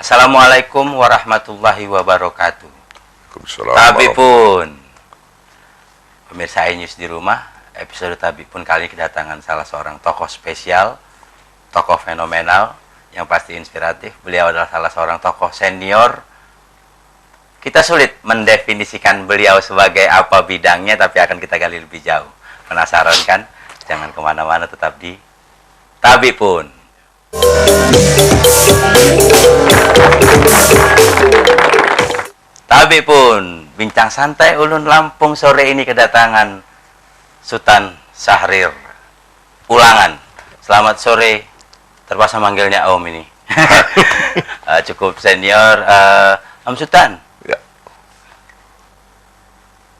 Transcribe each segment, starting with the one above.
Assalamualaikum warahmatullahi wabarakatuh. Waalaikumsalam. Tabi pun, pemirsa iNews di rumah, episode Tabi pun kali ini kedatangan salah seorang tokoh spesial, tokoh fenomenal, yang pasti inspiratif. Beliau adalah salah seorang tokoh senior. Kita sulit mendefinisikan beliau sebagai apa bidangnya, tapi akan kita gali lebih jauh. Penasaran kan? Jangan kemana-mana, tetap di Tabi pun. Tabi pun, bincang santai ulun Lampung sore ini kedatangan Sultan Syahrir Ulangan. Selamat sore, terpaksa manggilnya Om ini. Cukup senior. Om Sultan. Ya.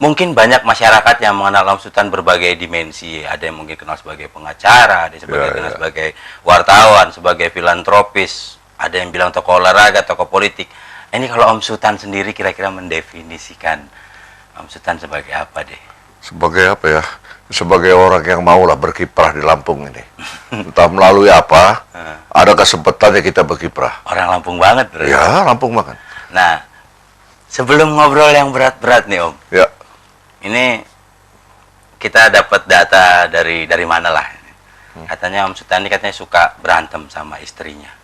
Mungkin banyak masyarakat yang mengenal Om Sultan berbagai dimensi. Ada yang mungkin kenal sebagai pengacara, ada yang kenal sebagai wartawan, sebagai filantropis, ada yang bilang tokoh olahraga, tokoh politik. Ini kalau Om Sultan sendiri kira-kira mendefinisikan Om Sultan sebagai apa deh? Sebagai apa ya? Sebagai orang yang maulah berkiprah di Lampung ini. Entah melalui apa, ada kesempatannya kita berkiprah. Orang Lampung banget berarti. Ya, Lampung banget. Nah, sebelum ngobrol yang berat-berat nih Om. Ya. Ini kita dapat data dari mana lah. Katanya Om Sultan ini katanya suka berantem sama istrinya.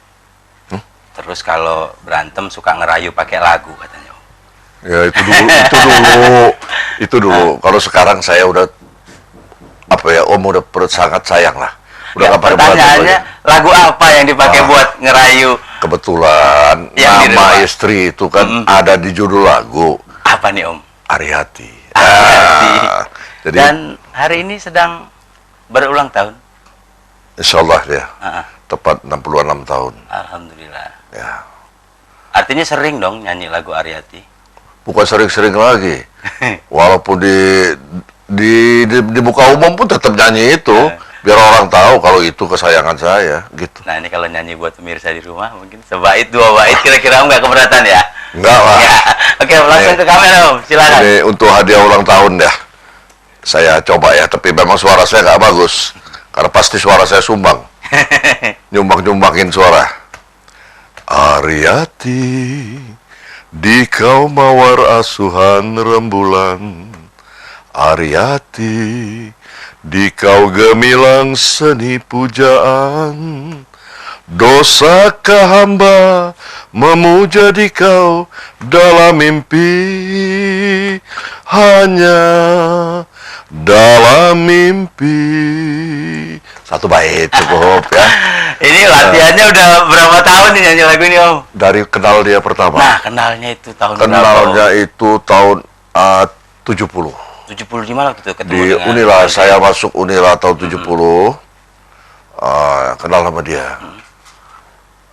Terus kalau berantem suka ngerayu pakai lagu katanya Om. Ya itu dulu. Kalau sekarang saya udah Om udah sangat sayang lah. Udah Ya, pertanyaannya lagu apa yang dipakai buat ngerayu? Kebetulan nama istri itu kan ada di judul lagu. Apa nih Om? Arihati. Jadi, dan hari ini sedang berulang tahun. Insya Allah ya. Tepat 66 tahun. Alhamdulillah. Ya. Artinya sering dong nyanyi lagu Arihati. Bukan sering-sering lagi. Walaupun di muka umum pun tetap nyanyi itu, biar orang tahu kalau itu kesayangan saya, gitu. Nah, ini kalau nyanyi buat pemirsa di rumah mungkin sebait dua bait kira-kira Om nggak keberatan ya? Enggak lah. Ya. Oke, langsung ke kamera Om, silakan. Ini untuk hadiah ulang tahun ya. Saya coba ya, tapi memang suara saya nggak bagus. Karena pasti suara saya sumbang. Nyumbang-nyumbangin suara. Arihati, di kau mawar asuhan rembulan. Arihati, di kau gemilang seni pujaan. Dosakah hamba memuja di kau dalam mimpi? Hanya dalam mimpi. Satu bait cukup ya. Ini latihannya udah berapa tahun nih nyanyi lagu ini Om? Dari kenal dia pertama. Nah, kenalnya itu tahun berapa? Kenalnya itu tahun 70. 70 di mana waktu itu ketemu Di dengan Unila, saya masuk Unila tahun 70. Kenal sama dia.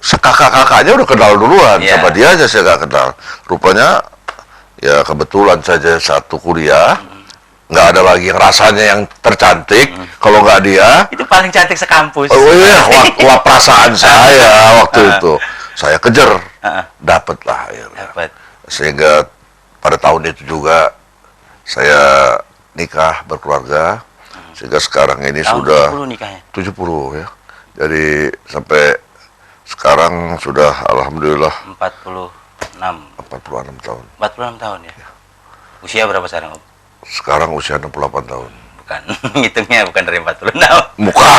Kakak-kakaknya udah kenal duluan, sama dia aja saya gak kenal. Rupanya ya kebetulan saja satu kuliah. Nggak ada lagi rasanya yang tercantik kalau nggak dia. Itu paling cantik sekampus. Oh iya, perasaan saya waktu itu saya kejar, dapatlah akhirnya. Dapat. Sehingga pada tahun itu juga saya nikah berkeluarga, sehingga sekarang ini tahun sudah 70 nikahnya. 70 ya. Jadi sampai sekarang sudah alhamdulillah 46 tahun. 46 tahun ya. Usia berapa sekarang Om? Sekarang usia 68 tahun. Bukan, ngitungnya bukan dari 46. Muka.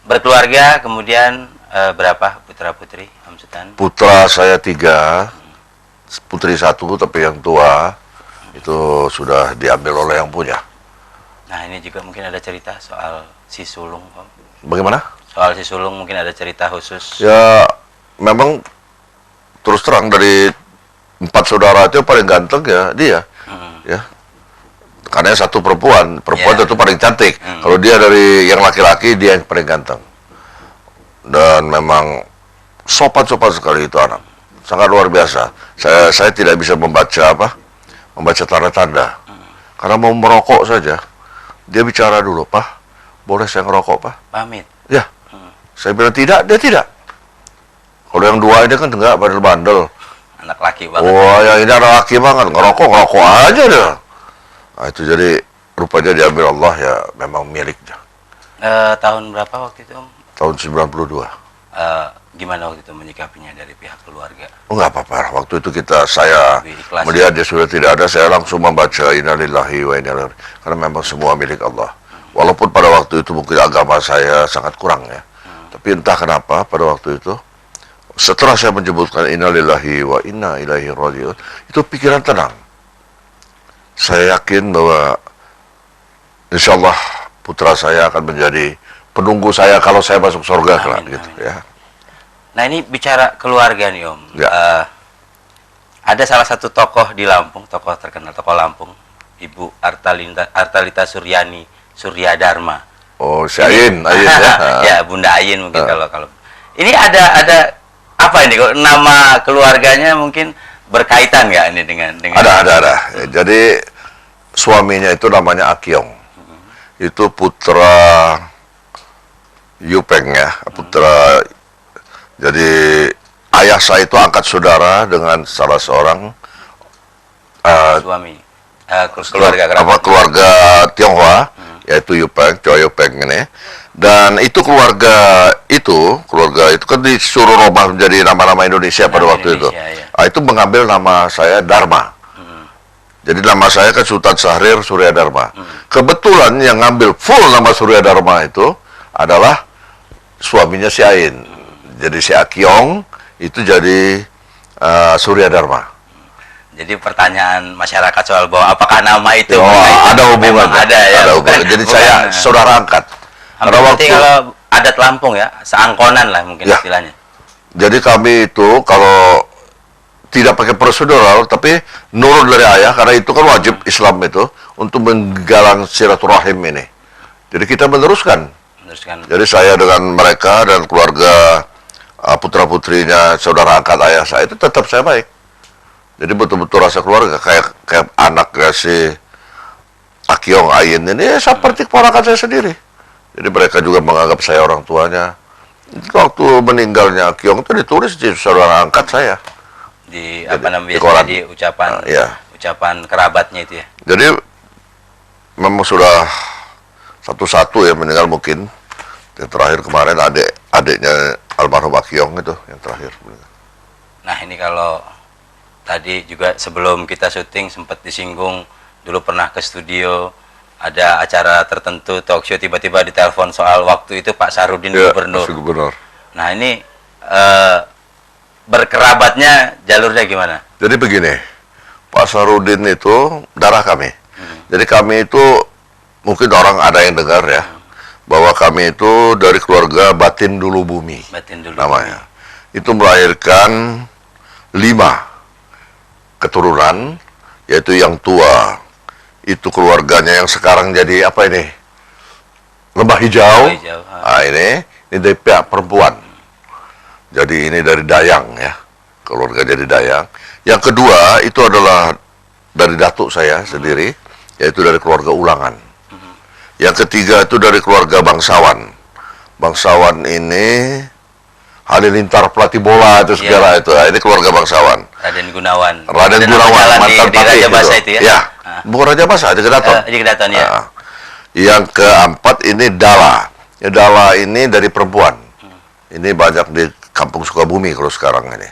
Berkeluarga, kemudian berapa putra-putri Om Sultan? Putra saya 3, putri 1, tapi yang tua itu sudah diambil oleh yang punya. Nah, ini juga mungkin ada cerita soal si sulung Om. Bagaimana? Soal si sulung mungkin ada cerita khusus. Ya, memang terus terang dari 4 saudara itu paling ganteng ya dia. Ya. Karena yang satu perempuan itu paling cantik. Kalau dia dari yang laki-laki, dia yang paling ganteng. Dan memang sopan-sopan sekali itu anak. Sangat luar biasa. Saya tidak bisa membaca tanda-tanda. Karena mau merokok saja, dia bicara dulu, "Pak, boleh saya ngerokok, Pak?" Pamit. Ya. Saya bilang tidak, dia tidak. Kalau yang dua ini kan enggak, bandel-bandel. Anak laki banget. Wah, yang ini anak laki banget, ngerokok aja dia. Nah, itu jadi rupanya diambil Allah ya, memang miliknya. Tahun berapa waktu itu Om? Tahun 92. Gimana waktu itu menyikapinya dari pihak keluarga? Oh, nggak apa-apa. Waktu itu saya Lebih ikhlas. melihat dia sudah tidak ada, saya langsung membaca innalillahi wa inna ilaihi raji'un. Karena memang semua milik Allah. Walaupun pada waktu itu mungkin agama saya sangat kurang ya. Tapi entah kenapa pada waktu itu, setelah saya menyebutkan innalillahi wa inna ilaihi raji'un, itu pikiran tenang. Saya yakin bahwa insya Allah putra saya akan menjadi penunggu saya kalau saya masuk surga kelak gitu ya. Nah, ini bicara keluarga nih Om. Ya. Ada salah satu tokoh di Lampung, tokoh terkenal, tokoh Lampung, Ibu Artalita Suryadharma. Oh, si Ayin ya. Ya, Bunda Ayin mungkin kalau. Ini ada apa ini? Kok nama keluarganya mungkin berkaitan nggak ini dengan Ada. Jadi suaminya itu namanya Akyong. Itu putra Yupeng ya, putra. Jadi ayah saya itu angkat saudara dengan salah seorang suami keluarga keluarga Tionghoa, yaitu Yupeng, Choi Yupeng ini. Dan itu keluarga itu kan disuruh rubah menjadi nama-nama Indonesia pada waktu itu. Ya. Itu mengambil nama saya Dharma. Jadi nama saya kan Sultan Syahrir Suryadharma. Kebetulan yang ngambil full nama Suryadharma itu adalah suaminya si Ain. Jadi si Akyong itu jadi Suryadharma. Jadi pertanyaan masyarakat soal bahwa apakah nama itu ada hubungan. Ada ya. Ada hubungan. Jadi saya saudara angkat. Karena waktu kalau adat Lampung ya, seangkonan lah mungkin ya. Istilahnya. Jadi kami itu kalau tidak pakai prosedural, tapi nurut dari ayah, karena itu kan wajib Islam itu untuk menggalang silaturahim ini. Jadi kita meneruskan. Jadi saya dengan mereka dan keluarga putra-putrinya, saudara angkat ayah saya itu tetap saya baik. Jadi betul-betul rasa keluarga, kayak anak si Akyong Ayin ini seperti keponakan saya sendiri. Jadi mereka juga menganggap saya orang tuanya. Waktu meninggalnya Akyong itu ditulis di saudara angkat saya. Di ucapan ucapan kerabatnya itu ya. Jadi memang sudah satu-satu ya meninggal mungkin. Yang terakhir kemarin adiknya almarhum Akyong itu yang terakhir. Nah, ini kalau tadi juga sebelum kita syuting sempat disinggung dulu pernah ke studio ada acara tertentu talk show, tiba-tiba ditelepon soal waktu itu Pak Sarudin gubernur. Nah, ini berkerabatnya jalurnya gimana? Jadi begini, Pak Sarudin itu darah kami. Jadi kami itu mungkin orang ada yang dengar ya, bahwa kami itu dari keluarga Batin Dulu Bumi. Batin Dulu namanya. Itu melahirkan 5 keturunan, yaitu yang tua itu keluarganya yang sekarang jadi apa ini? Lembah Hijau. Nah, ini dari pihak perempuan. Jadi ini dari Dayang ya, keluarga jadi Dayang. Yang kedua itu adalah dari datuk saya sendiri, yaitu dari keluarga Ulangan. Yang ketiga itu dari keluarga Bangsawan. Bangsawan ini Halilintar pelatih bola itu segala itu. Nah, ini keluarga Bangsawan. Raden Gunawan. Raden Gunawan mantan di Raja Basa itu ya. Ya. Bukan Raja Basa, di Kedaton. Di Kedaton ya. Yang keempat ini Dala. Ya, Dala ini dari perempuan. Ini banyak di Kampung Sukabumi kalau sekarang ini.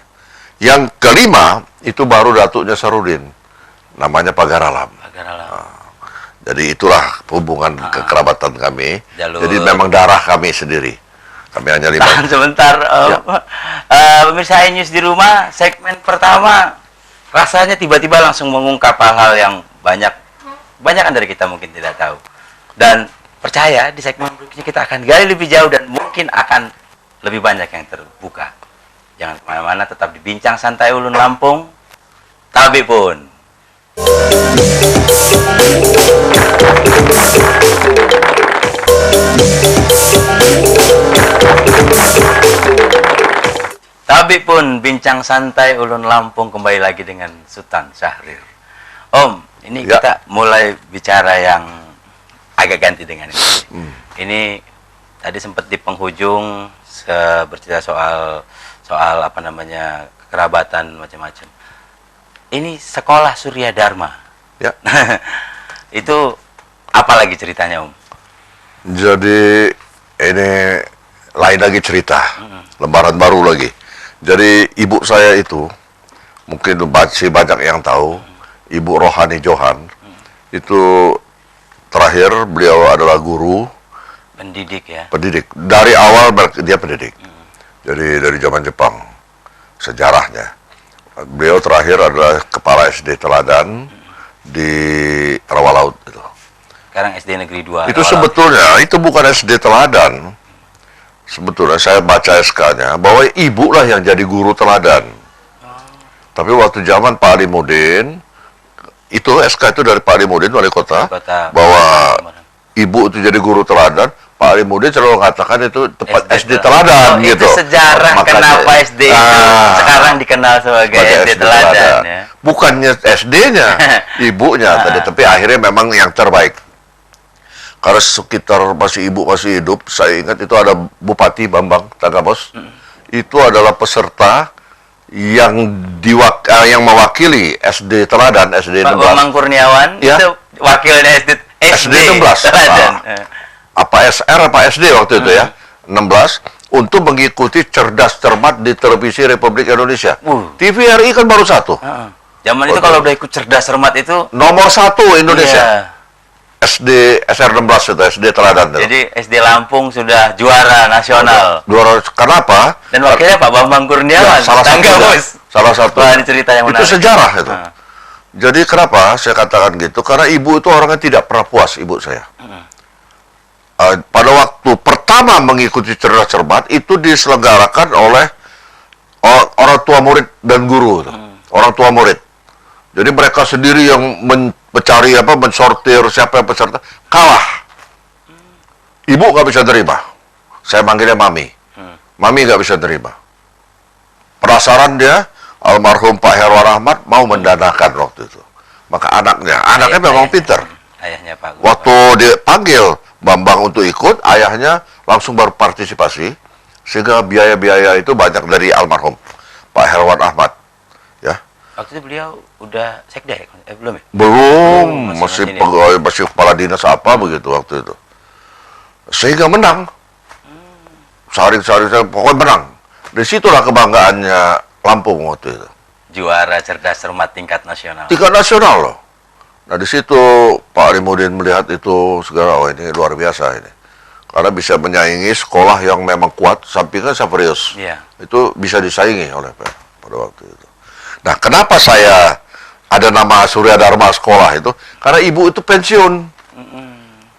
Yang kelima itu baru datuknya Sarudin. Namanya Pagaralam. Jadi itulah hubungan kekerabatan kami. Jadi memang darah kami sendiri. Kami hanya 5. Tahan sebentar, pemirsa iNews di rumah, segmen pertama rasanya tiba-tiba langsung mengungkap hal-hal yang banyak dari kita mungkin tidak tahu. Dan percaya di segmen berikutnya kita akan gali lebih jauh dan mungkin akan lebih banyak yang terbuka. Jangan kemana-mana, tetap di Bincang Santai Ulun Lampung. Tabi pun. Tabi pun Bincang Santai Ulun Lampung kembali lagi dengan Sultan Syahrir. Om, ini kita mulai bicara yang agak ganti dengan ini. Ini tadi sempat di penghujung bercerita soal apa namanya kerabatan macam-macam. Ini sekolah Suryadharma. Ya. Itu apa lagi ceritanya, Om? Jadi ini lain lagi cerita, lembaran baru lagi. Jadi ibu saya itu, mungkin masih banyak yang tahu, Ibu Rohani Johan, itu terakhir beliau adalah guru, pendidik ya. pendidik. Dari awal dia pendidik. Jadi dari zaman Jepang, sejarahnya. Beliau terakhir adalah kepala SD Teladan di Rawalaut itu. Sekarang SD Negeri 2. Itu sebetulnya, itu bukan SD Teladan. Sebetulnya saya baca SK-nya, bahwa ibu lah yang jadi guru teladan. Tapi waktu zaman Pak Alimuddin, itu SK itu dari Pak Alimuddin, wali kota, bahwa ibu itu jadi guru teladan. Pak Alimuddin selalu mengatakan itu tepat SD Teladan gitu. Itu sejarah kenapa SD itu sekarang dikenal sebagai SD Teladan. Ya. Bukannya SD-nya, ibunya tadi, tapi akhirnya memang yang terbaik. Karena sekitar ibu masih hidup, saya ingat itu ada Bupati Bambang Tagabos. Itu adalah peserta yang mewakili SD Teladan, SD 16. Pak Bambang Kurniawan ya? Itu wakilnya SD 16. Teladan. Apa SR apa SD waktu itu ya, 16, untuk mengikuti cerdas cermat di televisi Republik Indonesia. TVRI kan baru satu. Zaman itu kalau udah ikut cerdas cermat itu nomor 1 Indonesia. SD SR 16 itu, SD Teladan itu. Jadi SD Lampung sudah juara nasional. Juara, kenapa? Dan wakilnya Pak Bambang Kurniawan. Ya, salah satu. Wah, ini cerita yang menarik. Itu sejarah itu. Jadi kenapa saya katakan gitu? Karena ibu itu orangnya tidak pernah puas, ibu saya. Pada waktu pertama mengikuti cerdas cermat itu diselenggarakan oleh orang tua murid dan guru, orang tua murid. Jadi mereka sendiri yang mencari mensortir siapa yang peserta, kalah. Ibu nggak bisa terima. Saya manggilnya mami. Mami nggak bisa terima. Penasaran dia, almarhum Pak Herwan Ahmad mau mendanakan waktu itu. Maka anaknya memang pintar. Ayahnya Pak. Waktu dipanggil Bambang untuk ikut, ayahnya langsung berpartisipasi, sehingga biaya-biaya itu banyak dari almarhum Pak Herwan Ahmad. Ya. Waktu itu beliau udah sekda ya? Belum ya? Belum, masih pegawai, masih kepala dinas apa begitu waktu itu. Sehingga menang. Saring-saring, pokoknya menang. Disitulah kebanggaannya Lampung waktu itu. Juara cerdas cermat tingkat nasional. Tingkat nasional loh. Nah di situ Pak Alimuddin melihat itu segala, oh ini luar biasa ini. Karena bisa menyaingi sekolah yang memang kuat, sampingnya Saverius. Iya. Itu bisa disaingi oleh pada waktu itu. Nah kenapa saya ada nama Surya Dharma sekolah itu? Karena ibu itu pensiun.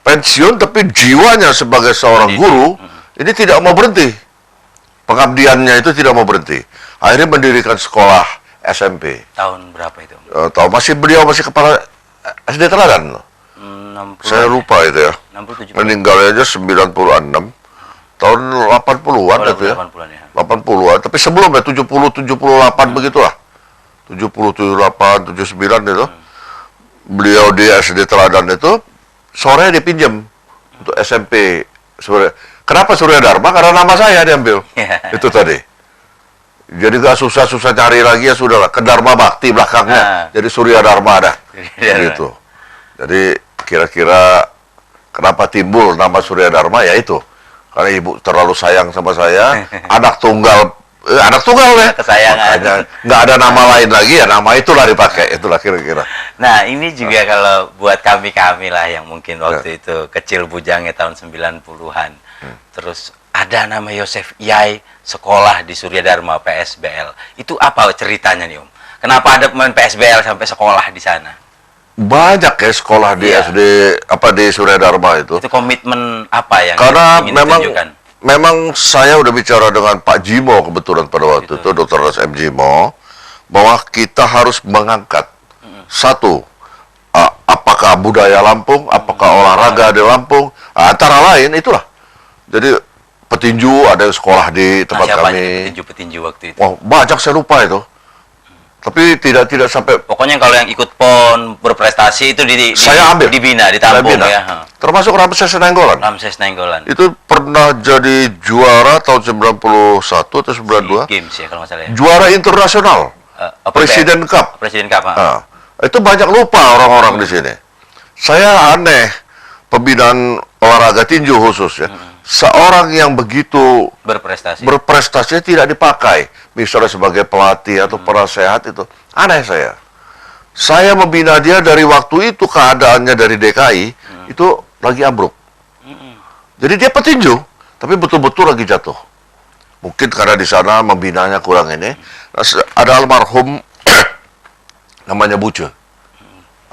Pensiun tapi jiwanya sebagai seorang guru, ini tidak mau berhenti. Pengabdiannya itu tidak mau berhenti. Akhirnya mendirikan sekolah SMP. Tahun berapa itu? Beliau masih kepala SD Teladan. 60. Saya lupa itu ya. 60, 70. Meninggalnya aja 96. Tahun 80-an itu ya. 80-an ya. 80-an, tapi sebelumnya 70 78 begitulah. 70 78 79 itu. Beliau di SD Teladan itu sore dipinjam untuk SMP. Kenapa Surya Dharma? Karena nama saya diambil. Itu tadi. Jadi gak susah-susah cari lagi, ya sudahlah. Ke Dharma Bakti belakangnya. Jadi Surya Dharma ada. Gitu. Jadi kira-kira kenapa timbul nama Surya Dharma, ya itu. Karena ibu terlalu sayang sama saya. Anak tunggal ya. Kesayangan. Nggak ada nama lain lagi, ya nama itulah dipakai. Itulah kira-kira. Nah ini juga kalau buat kami-kami lah yang mungkin waktu itu kecil bujangnya tahun 90-an. Terus ada nama Yosef Yai sekolah di Surya Dharma PSBL. Itu apa ceritanya nih Om? Kenapa ada pemain PSBL sampai sekolah di sana? Banyak ya sekolah di SD di Surya Dharma itu. Itu komitmen apa yang ingin ditunjukkan? Memang saya udah bicara dengan Pak Jimo kebetulan pada waktu itu, Dr. M. Jimo, bahwa kita harus mengangkat satu, apakah budaya Lampung, apakah olahraga di Lampung, antara lain itulah. Jadi petinju ada yang sekolah di tempat kami. Petinju waktu itu. Oh, banyak, saya lupa itu. Tapi tidak sampai. Pokoknya kalau yang ikut PON berprestasi itu saya ambil, dibina, ditampung ya. Termasuk Ramses Nainggolan. Ramses Nainggolan. Itu pernah jadi juara tahun 91 atau 92. Games ya kalau nggak salah ya. Juara internasional. Presiden Cup. Presiden Cup. Itu banyak lupa orang-orang di sini. Saya aneh pembinaan olahraga tinju khusus ya. seorang yang begitu berprestasi tidak dipakai, misalnya sebagai pelatih atau penasehat itu aneh saya. Saya membina dia dari waktu itu keadaannya dari DKI itu lagi ambruk. Jadi dia petinju, tapi betul-betul lagi jatuh. Mungkin karena di sana membinanya kurang ini. Ada almarhum namanya Buce.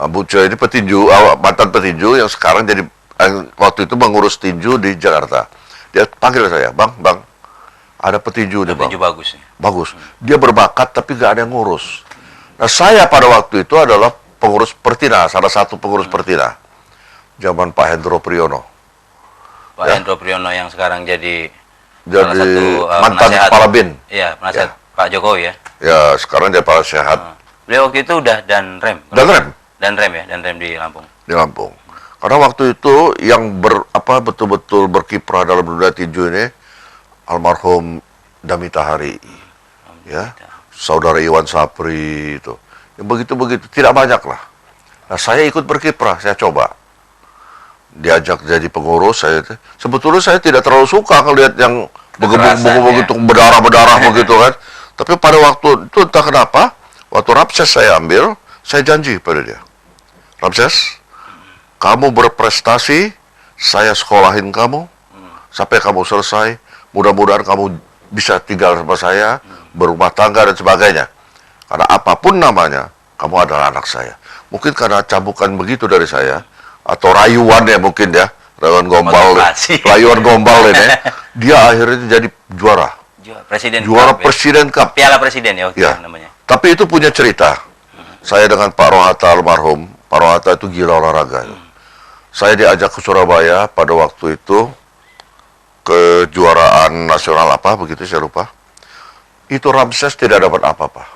Buce ini petinju, mantan petinju yang sekarang jadi waktu itu mengurus tinju di Jakarta. Dia panggil saya, bang, ada petinju nih bang. Petinju bagus nih. Bagus. Dia berbakat tapi gak ada yang ngurus. Nah saya pada waktu itu adalah pengurus Pertina, salah satu pengurus Pertina. Zaman Pak Hendro Priyono. Pak Hendro Priyono yang sekarang jadi mantan penasehat, kepala BIN. Iya, penasehat Pak Jokowi ya. Ya, sekarang dia penasehat. Beliau waktu itu udah dan rem di Lampung. Di Lampung. Karena waktu itu yang betul-betul berkiprah dalam dunia tinju ini almarhum Damita Hari, ya, saudara Iwan Sapri itu. Yang begitu-begitu tidak banyak lah. Nah, saya ikut berkiprah, saya coba. Diajak jadi pengurus, sebetulnya saya tidak terlalu suka ngelihat yang begitu berdarah-berdarah begitu kan. Tapi pada waktu itu entah kenapa, waktu Ramses saya ambil, saya janji pada dia. Ramses, kamu berprestasi, saya sekolahin kamu, sampai kamu selesai, mudah-mudahan kamu bisa tinggal sama saya, berumah tangga dan sebagainya. Karena apapun namanya, kamu adalah anak saya. Mungkin karena cambukan begitu dari saya, atau rayuan ya mungkin ya, rayuan gombal ini, dia akhirnya jadi juara. Presiden Cup. Piala Presiden ya waktu itu namanya. Tapi itu punya cerita. Saya dengan Pak Rohata almarhum, Pak Rohata itu gila olahraga. Saya diajak ke Surabaya pada waktu itu, kejuaraan nasional apa begitu saya lupa. Itu Ramses tidak dapat apa-apa.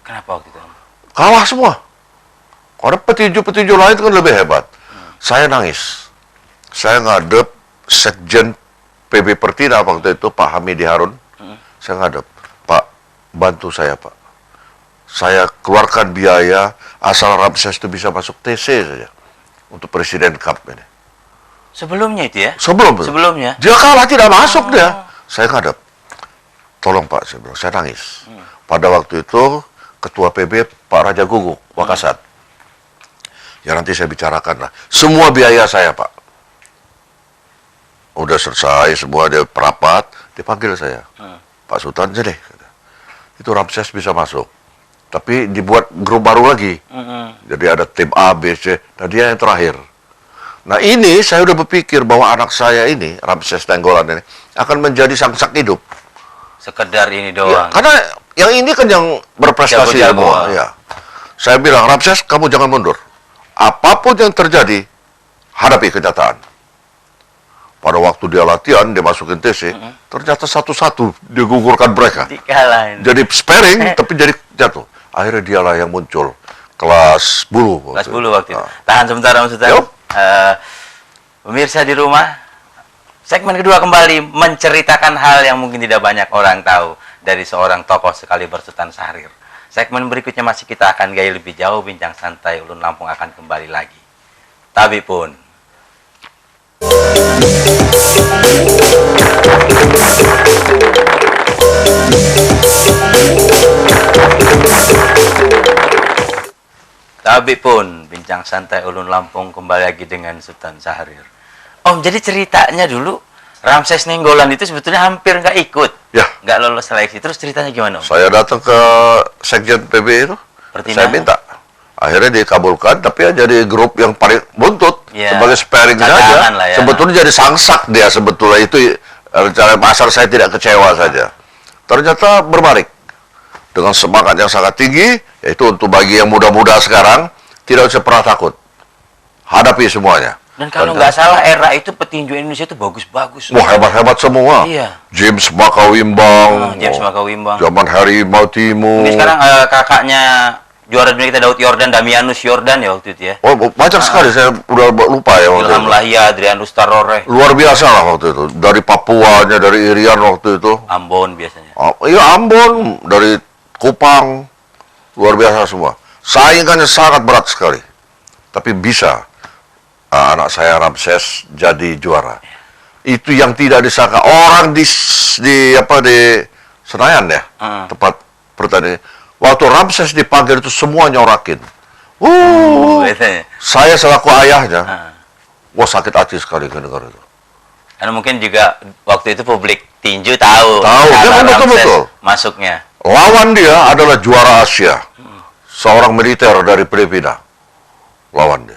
Kenapa waktu itu? Kalah semua. Karena petinju-petinju lain kan lebih hebat. Saya nangis. Saya ngadep Sekjen PB Pertina waktu itu Pak Hamidi Harun. Saya ngadep, Pak, bantu saya Pak. Saya keluarkan biaya asal Ramses itu bisa masuk TC saja untuk Presiden Cup ini. Sebelumnya itu ya? Sebelumnya. Dia kalah tidak masuk dia. Saya ngadep. Tolong Pak, saya bilang, saya nangis. Pada waktu itu Ketua PB Pak Raja Guguk Wakasat. Ya nanti saya bicarakan lah. Semua biaya saya Pak. Udah selesai semua, dia perapat, dipanggil saya. Pak Sultan jadi. Itu Ramses bisa masuk. Tapi dibuat grup baru lagi. Jadi ada tim A, B, C. Nah dia yang terakhir. Nah ini saya udah berpikir bahwa anak saya ini, Ramses Nainggolan ini, akan menjadi sangsak hidup. Sekedar ini doang. Ya, karena yang ini kan yang berprestasi semua. Ya. Saya bilang, Ramses kamu jangan mundur. Apapun yang terjadi, hadapi kenyataan. Pada waktu dia latihan, dia masukin TC, ternyata satu-satu digugurkan mereka. Dikalahin. Jadi sparing, tapi jadi jatuh. Akhirnya dialah yang muncul. Kelas bulu. Kelas bulu waktu itu. Tahan sebentar, Mas Sultan. Pemirsa di rumah, segmen kedua kembali menceritakan hal yang mungkin tidak banyak orang tahu dari seorang tokoh sekaliber Sultan Syahrir. Segmen berikutnya masih kita akan gali lebih jauh, bincang santai Ulun Lampung akan kembali lagi. Tapi pun. Tapi pun, bincang santai Ulun Lampung kembali lagi dengan Sultan Syahrir. Om, jadi ceritanya dulu Ramses Nainggolan itu sebetulnya hampir nggak ikut, Ya. nggak lolos seleksi. Terus ceritanya gimana, Om? Saya datang ke Sekjen PB itu, Pertina. saya minta. Akhirnya dikabulkan, tapi ya jadi grup yang paling buntut. Ya, sebagai sparing saja. Ya. Sebetulnya jadi sangsak dia sebetulnya itu rencana pasar saya tidak kecewa saja. Ternyata berbalik dengan semangat yang sangat tinggi, yaitu untuk bagi yang muda-muda sekarang tidak usah pernah takut, hadapi semuanya. Dan kalau nggak salah era itu petinju Indonesia itu bagus-bagus. Wah hebat-hebat semua. Iya. James Makawimbang, James Makawimbang. zaman Harimau Timur. Mungkin sekarang kakaknya juara dunia kita Daud Yordan, Damianus Yordan ya waktu itu ya. Oh, banyak sekali, saya udah lupa ya waktu Ilham itu. Lahia, Adrianus Tarore. Luar biasa lah waktu itu. Dari Papuanya, dari Irian waktu itu. Ambon biasanya. Iya Ambon, dari Kupang. Luar biasa semua. Saingannya sangat berat sekali. Tapi bisa anak saya Ramses jadi juara. Itu yang tidak disangka. Orang di Senayan ya, tempat pertandingan. Waktu Ramses dipanggil itu semua nyorakin. Saya selaku ayahnya, wah sakit hati sekali dengar itu. Karena mungkin juga waktu itu publik tinju tahu Dia betul-betul masuknya. Lawan dia adalah juara Asia, seorang militer dari Filipina. Lawan dia,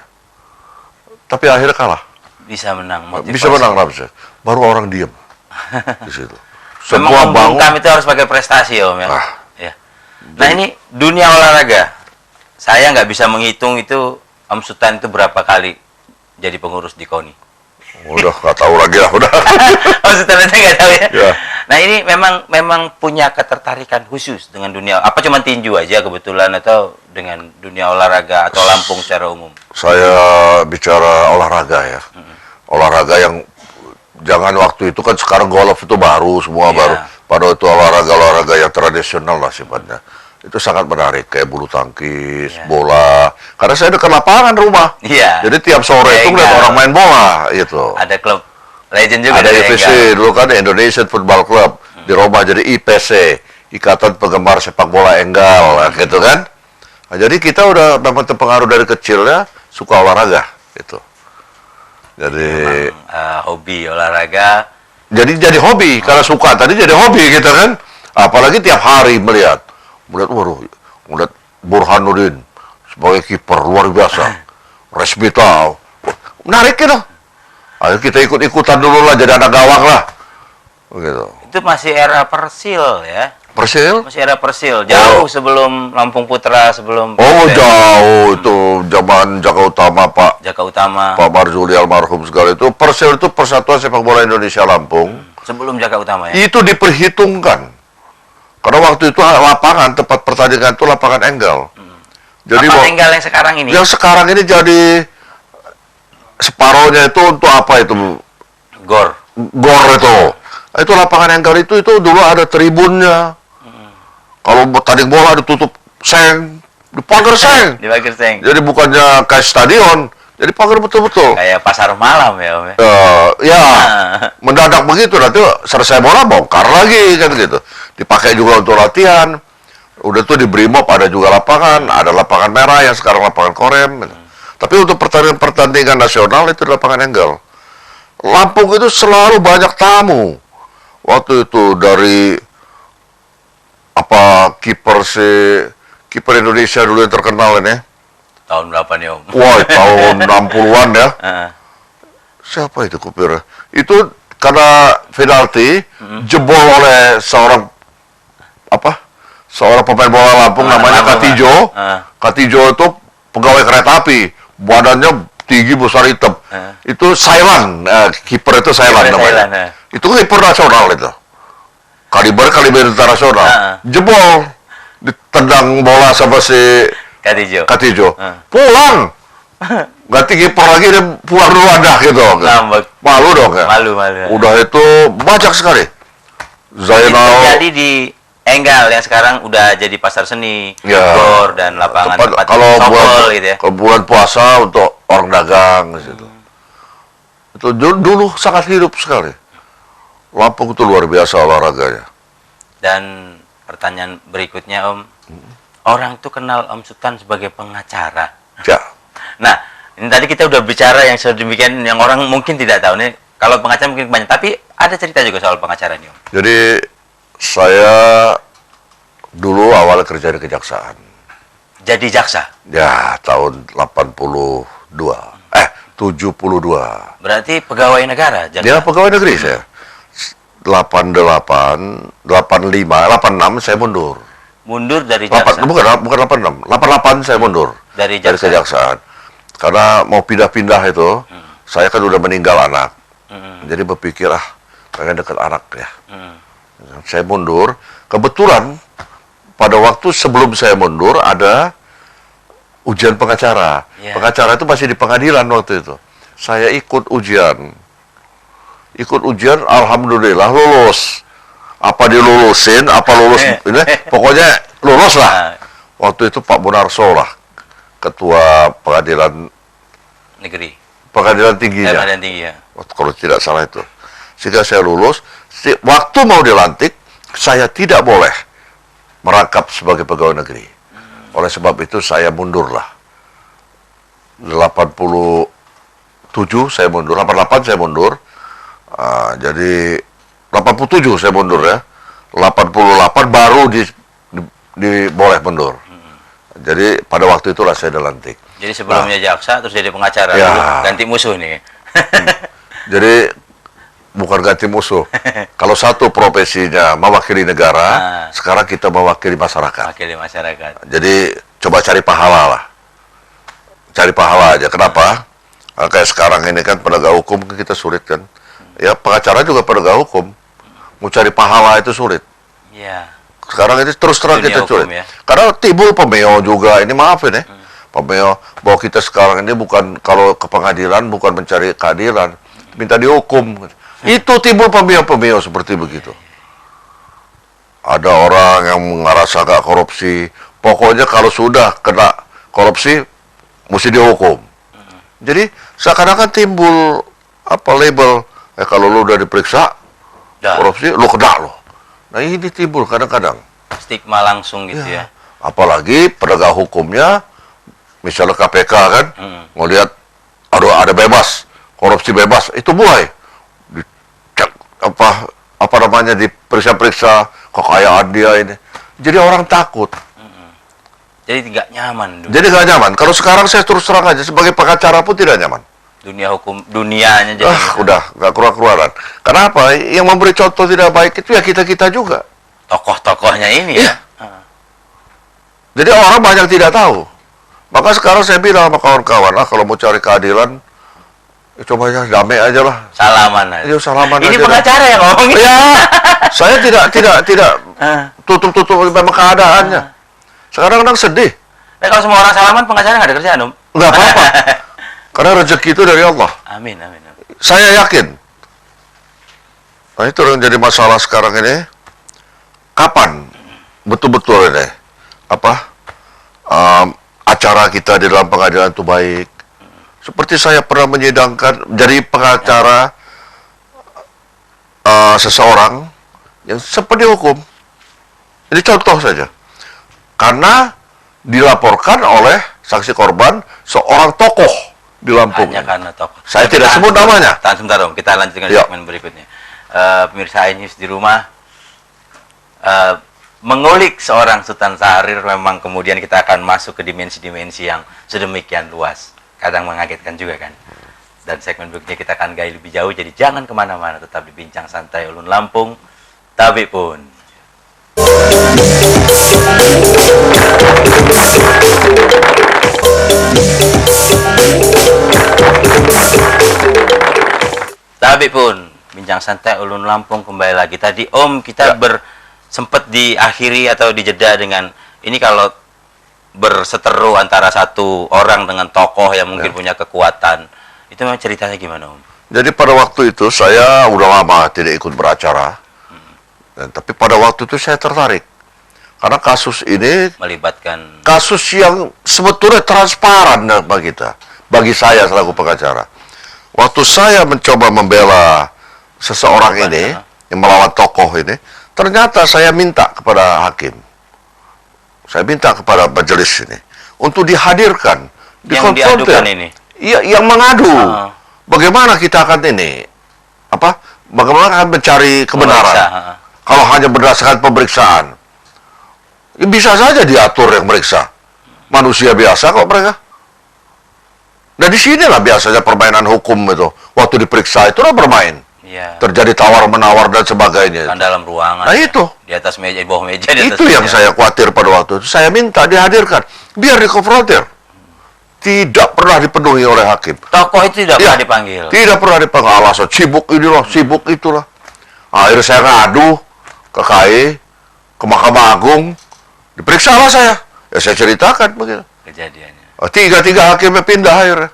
tapi akhirnya kalah. Bisa menang. Bisa menang Ramses. Baru orang diam di situ. Semua membungkam itu harus pakai prestasi Om ya. Ya. Nah ini dunia olahraga, saya nggak bisa menghitung itu Om Sutan itu berapa kali jadi pengurus di KONI. Udah nggak tahu lagi lah, udah. Om Sutan aja nggak tahu ya. Ya. Nah ini memang punya ketertarikan khusus dengan dunia. Apa cuma tinju aja kebetulan atau dengan dunia olahraga atau Lampung secara umum? Saya bicara olahraga ya. Olahraga yang jangan waktu itu kan sekarang golf itu baru semua baru. Padahal itu olahraga yang tradisional lah sifatnya. Itu sangat menarik kayak bulu tangkis, bola. Karena saya dekat lapangan rumah. Jadi tiap sore itu lihat orang main bola itu. Ada klub legend juga. Ada IPC dulu kan Indonesian Football Club di Roma jadi IPC, Ikatan Penggemar Sepak Bola Enggal gitu kan. Nah, jadi kita udah dapat pengaruh dari kecilnya suka olahraga gitu. Jadi hobi olahraga. Jadi hobi karena suka tadi jadi hobi gitu kan. Apalagi tiap hari melihat Burhanuddin sebagai kiper luar biasa. Resmi tahu. Menarik gitu. Ayo kita ikut-ikutan dulu lah jadi anak gawang lah. Begitu. Itu masih era Persil ya. Persil? Masih era Persil. Jauh sebelum Lampung Putra, sebelum jauh itu zaman Jaka Utama Pak Marzuli almarhum segala itu. Persil itu Persatuan Sepak Bola Indonesia Lampung. Sebelum Jaka Utama ya. Itu diperhitungkan. Karena waktu itu lapangan tempat pertandingan itu lapangan Enggal. Jadi lapangan Enggal yang sekarang ini. Yang sekarang ini jadi separohnya itu untuk apa itu? Gor itu. Itu lapangan Enggal itu dulu ada tribunnya. Kalau tanding bola ditutup seng, dipagar seng. Dipagar seng. Jadi bukannya kayak stadion, jadi pagar betul-betul. Kayak pasar malam ya Om ya. Mendadak begitu nanti selesai bola bongkar lagi kan gitu. Dipakai juga untuk latihan. Udah tuh di Brimob ada juga lapangan, ada lapangan merah yang sekarang lapangan Korem. Tapi untuk pertandingan nasional itu lapangan Enggal. Lampung itu selalu banyak tamu. Waktu itu dari kiper Indonesia dulu yang terkenal ini. Tahun berapa nih Om? Wah, tahun 60-an ya. Siapa itu kipernya? Itu karena penalti jebol oleh seorang pemain bola Lampung namanya Katijo. Katijo itu pegawai kereta api, badannya tinggi besar hitam. Itu Sailan, kiper itu Sailan namanya. Itu kiper nasional itu. Kaliber internasional. Jebol, ditendang bola sama si Katijo. Pulang. Ganti kiper lagi dia pulang dulu gitu. Malu dong ya. Malu. Udah itu banyak sekali. Zainal. Jadi di Enggal yang sekarang udah jadi pasar seni, gor dan lapangan tempat softball gitu ya. Kalau bulan puasa untuk orang dagang gitu. Itu dulu sangat hidup sekali. Lampung itu luar biasa olahraganya. Dan pertanyaan berikutnya Om, orang itu kenal Om Sutan sebagai pengacara. Ya. Nah, ini tadi kita udah bicara yang sedemikian yang orang mungkin tidak tahu nih. Kalau pengacara mungkin banyak, tapi ada cerita juga soal pengacara nih Om. Jadi saya dulu awal kerja di kejaksaan. Jadi jaksa? Ya, tahun 72. 72. Berarti pegawai negara? Jaksa? Dia pegawai negeri saya. 88, 85, 86 saya mundur. Mundur dari jaksa? Bukan 86. 88 saya mundur. Dari kejaksaan. Karena mau pindah-pindah itu, saya kan udah meninggal anak. Jadi berpikir, pengen deket anak ya. Saya mundur. Kebetulan, pada waktu sebelum saya mundur, ada ujian pengacara. Pengacara itu masih di pengadilan waktu itu. Saya ikut ujian. Alhamdulillah lulus. Apa dilulusin, apa lulus, ini, pokoknya lulus lah. Waktu itu Pak Munarso lah, ketua pengadilan negeri. Pengadilan tingginya. Pengadilan tinggi ya. Kalau tidak salah itu. sehingga saya lulus. Waktu mau dilantik, saya tidak boleh merangkap sebagai pegawai negeri. Oleh sebab itu saya mundurlah. 87 saya mundur, 88 saya mundur. Jadi 87 saya mundur ya. 88 baru boleh mundur. Jadi pada waktu itulah saya dilantik. Jadi sebelumnya jaksa, terus jadi pengacara, ya. dulu ganti musuh nih. Jadi bukan ganti musuh. Kalau satu profesinya mewakili negara, sekarang kita mewakili masyarakat. Mewakili masyarakat. Jadi coba cari pahala lah. Cari pahala aja. Kenapa? Kayak sekarang ini kan penegak hukum kita sulit kan. Ya pengacara juga penegak hukum. Mau cari pahala itu sulit. Iya. Sekarang ini terus terang kita sulit. Ya. Karena timbul pemeo juga. Ini maafin ya. Pemeo bahwa kita sekarang ini bukan kalau ke pengadilan bukan mencari keadilan, minta dihukum. Itu timbul pemeo-pemeo seperti begitu. Ada orang yang merasa gak korupsi. Pokoknya kalau sudah kena korupsi mesti dihukum. Jadi seakan-akan timbul label kalau lu udah diperiksa korupsi lu kena lo. Nah ini timbul kadang-kadang stigma langsung gitu ya. Apalagi penegak hukumnya misalnya KPK kan ngelihat ada bebas, korupsi bebas, itu mulai dicek apa namanya diperiksa-periksa kekayaan dia ini. Jadi orang takut. Jadi tidak nyaman. Jadi nggak nyaman. Kalau sekarang saya terus terang aja sebagai pengacara pun tidak nyaman. Dunia hukum, dunianya jadi. Udah nggak keluar-keluaran. Kenapa? Yang memberi contoh tidak baik itu ya kita juga. Tokoh-tokohnya ini ya. Jadi orang banyak tidak tahu. Maka sekarang saya bilang sama kawan-kawan, kalau mau cari keadilan, coba aja damai aja lah. Salaman aja. Iya, salaman ini aja. Ini pengacara yang ngomong. Ya, saya tidak tutup-tutup memang keadaannya. Sekarang kadang sedih. Nah, kalau semua orang salaman, pengacara nggak ada kerjaan, Om. Nggak apa-apa. Karena rezeki itu dari Allah. Amin, amin, amin. Saya yakin. Nah, itu yang jadi masalah sekarang ini. Kapan betul-betul ini acara kita di dalam pengadilan itu baik. Seperti saya pernah menyidangkan jadi pengacara seseorang yang sempat dihukum. Ini contoh saja. Karena dilaporkan oleh saksi korban seorang tokoh di Lampung. Hanya karena tokoh. Saya tidak sebut namanya. Tahan sebentar, Om. Kita lanjut dengan segmen berikutnya. Pemirsa iNews di rumah, mengulik seorang Sultan Syahrir memang kemudian kita akan masuk ke dimensi-dimensi yang sedemikian luas. Kadang mengagetkan juga kan. Dan segmen berikutnya kita akan gali lebih jauh, jadi jangan kemana-mana, tetap di Bincang Santai Ulun Lampung, Tabib pun. Tabib pun, Bincang Santai Ulun Lampung kembali lagi. Tadi Om kita sempat diakhiri atau dijeda dengan ini kalau berseteru antara satu orang dengan tokoh yang mungkin punya kekuatan. Itu memang ceritanya gimana, Om? Jadi pada waktu itu saya udah lama tidak ikut beracara. Tapi pada waktu itu saya tertarik. Karena kasus ini melibatkan kasus yang sebetulnya transparan bagi kita. Bagi saya selaku pengacara. Waktu saya mencoba membela seseorang ini, yang melawan tokoh ini, ternyata saya minta kepada hakim. Saya minta kepada majelis ini untuk dihadirkan, yang diadukan ini. Iya, yang mengadu. Bagaimana kita akan ini? Bagaimana akan mencari kebenaran? Kalau hanya berdasarkan pemeriksaan, ya bisa saja diatur yang meriksa. Manusia biasa kok mereka. Nah di sinilah biasanya permainan hukum itu. Waktu diperiksa itulah bermain. Ya. Terjadi tawar-menawar dan sebagainya. Kan dalam ruangan. Nah itu. Di atas meja, di bawah meja. Di atas itu meja. yang saya khawatir pada waktu itu. Saya minta dihadirkan. Biar dikonfrontir. Tidak pernah dipenuhi oleh hakim. Tokoh itu tidak pernah dipanggil. Tidak pernah dipanggil. Alasan sibuk inilah, sibuk itulah. Akhirnya saya ngadu ke KAI, ke Mahkamah Agung. Diperiksalah saya. Ya saya ceritakan begitu. Kejadiannya. Tiga hakimnya pindah akhirnya.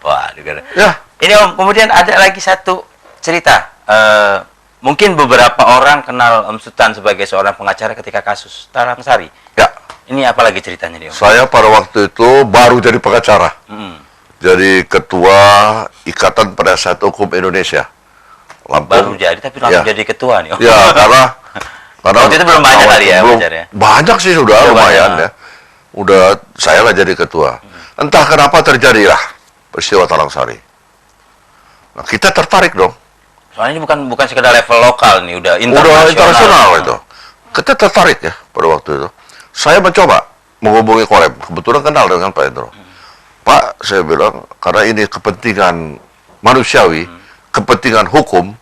Wah, juga. Ya. Ini Om, kemudian ada lagi satu cerita. Mungkin beberapa orang kenal Om Sultan sebagai seorang pengacara ketika kasus Tarangsari. Ya. Ini apa lagi ceritanya nih, Om? Saya pada waktu itu baru jadi pengacara. Jadi ketua Ikatan Penasihat Hukum Indonesia. Baru jadi tapi langsung jadi ketua nih. Ya, karena waktu itu belum banyak kali ya wajarnya. Banyak sih sudah lumayan ya. Udah saya lah jadi ketua. Entah kenapa terjadilah peristiwa Talang Sari. Nah, kita tertarik dong. Soalnya ini bukan sekedar level lokal nih, udah internasional itu. Kita tertarik ya pada waktu itu. Saya mencoba menghubungi Korem, kebetulan kenal dengan Pak Hendro. Pak, saya bilang, karena ini kepentingan manusiawi, kepentingan hukum,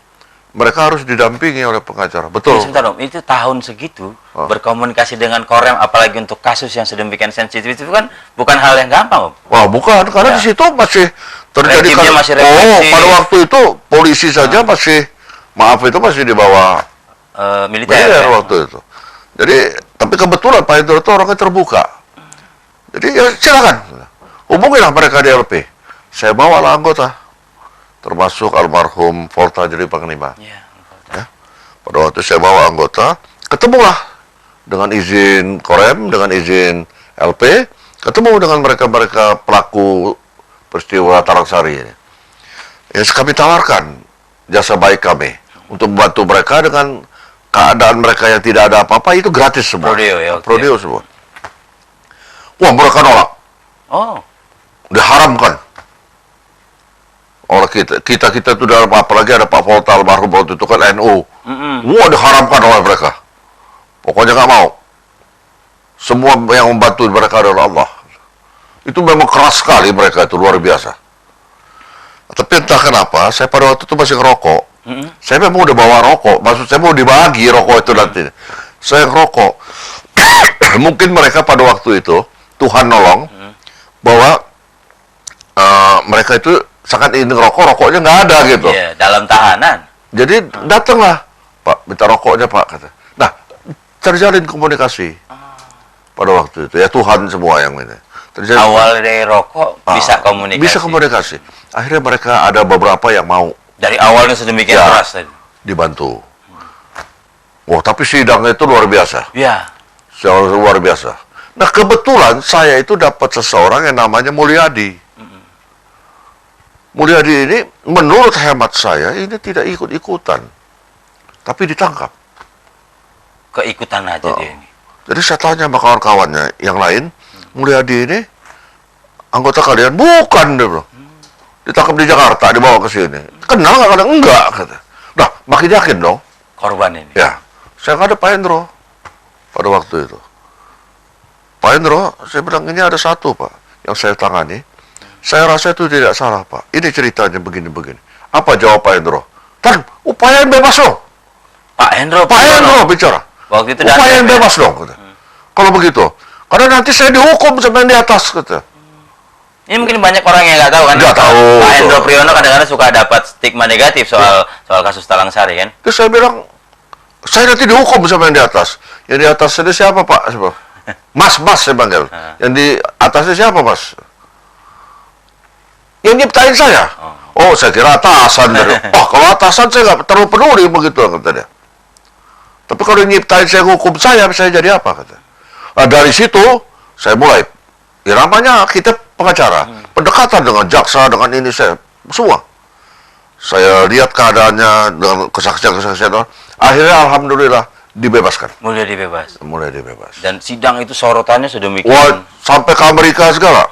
mereka harus didampingi oleh pengacara. Betul. Sebentar Om, itu tahun segitu berkomunikasi dengan Korem, apalagi untuk kasus yang sedemikian sensitif itu kan bukan hal yang gampang Om. Wah, bukan, karena di situ masih terjadi pada waktu itu polisi saja masih, maaf itu masih di bawah militer ya? Waktu itu. Jadi, tapi kebetulan Pak Hendro itu orangnya terbuka. Jadi ya silakan, hubungilah mereka di LP. Saya bawalah anggota, termasuk almarhum Volta jadi Panglima. Ya. Pada waktu saya bawa anggota, ketemulah dengan izin Korem, dengan izin LP, ketemu dengan mereka pelaku peristiwa Talang Sari ini. Ya, kami tawarkan jasa baik kami untuk membantu mereka dengan keadaan mereka yang tidak ada apa-apa, itu gratis semua. Prodeo semua. Wah, mereka nolak. Oh. Diharamkan. Oleh kita itu dalam, apalagi ada Pak Volta almarhum waktu itu kan NU. Wah, diharamkan oleh mereka. Pokoknya nggak mau. Semua yang membantu mereka adalah Allah. Itu memang keras sekali mereka, itu luar biasa. Tapi entah kenapa, saya pada waktu itu masih ngerokok. Saya memang udah bawa rokok, maksud saya mau dibagi rokok itu nanti. Saya ngerokok. Mungkin mereka pada waktu itu, Tuhan nolong, bahwa mereka itu sangat ingin ngerokok, rokoknya nggak ada gitu. Iya, dalam tahanan. Jadi datanglah, Pak, minta rokoknya Pak, kata. Nah, terjalin komunikasi pada waktu itu. Ya Tuhan semua yang ini. Awal dari rokok bisa komunikasi. Bisa komunikasi. Akhirnya mereka ada beberapa yang mau. Dari awalnya sedemikian keras tadi. Dibantu. Wah, tapi sidangnya itu luar biasa. Iya. Luar biasa. Nah, kebetulan saya itu dapat seseorang yang namanya Mulyadi. Mulyadi ini, menurut hemat saya, ini tidak ikut-ikutan. Tapi ditangkap. Keikutan aja dia ini. Jadi saya tanya sama kawan-kawannya yang lain, Mulyadi ini anggota kalian? Bukan, dia bilang. Ditangkap di Jakarta, dibawa ke sini. Kenal nggak kadang? Enggak, kata. Nah, makin yakin dong. Korban ini? Ya. Saya nggak ada Pak Hendro pada waktu itu. Pak Hendro, saya bilang, ini ada satu, Pak, yang saya tangani. Saya rasa itu tidak salah, Pak. Ini ceritanya begini-begini. Apa jawab Pak Hendro? Kan, upayain bebas dong. Pak Hendro bicara. Waktu itu upayain bebas dong, kata. Kalau begitu. Karena nanti saya dihukum sampai di atas, kata. Ini mungkin banyak orang yang nggak tahu kan? Nggak tahu. Pak Hendro Priyono kadang-kadang suka dapat stigma negatif soal kasus Talang Sari kan? Terus saya bilang, saya nanti dihukum sampai yang di atas. Yang di atas itu siapa, Pak? Mas, saya panggil. Yang di atasnya siapa, Mas? Yang nyiptain saya. Oh, saya kira atasan. Kalau atasan saya nggak terlalu peduli begitu, kata dia. Tapi kalau nyiptain saya, hukum saya jadi apa, kata. Nah, dari situ saya mulai. Ya namanya kita pengacara, pendekatan dengan jaksa, dengan ini saya semua. Saya lihat keadaannya dengan kesaksian. Akhirnya alhamdulillah dibebaskan. Mulai dibebas. Dan sidang itu sorotannya sedemikian. Wah, sampai ke Amerika segala.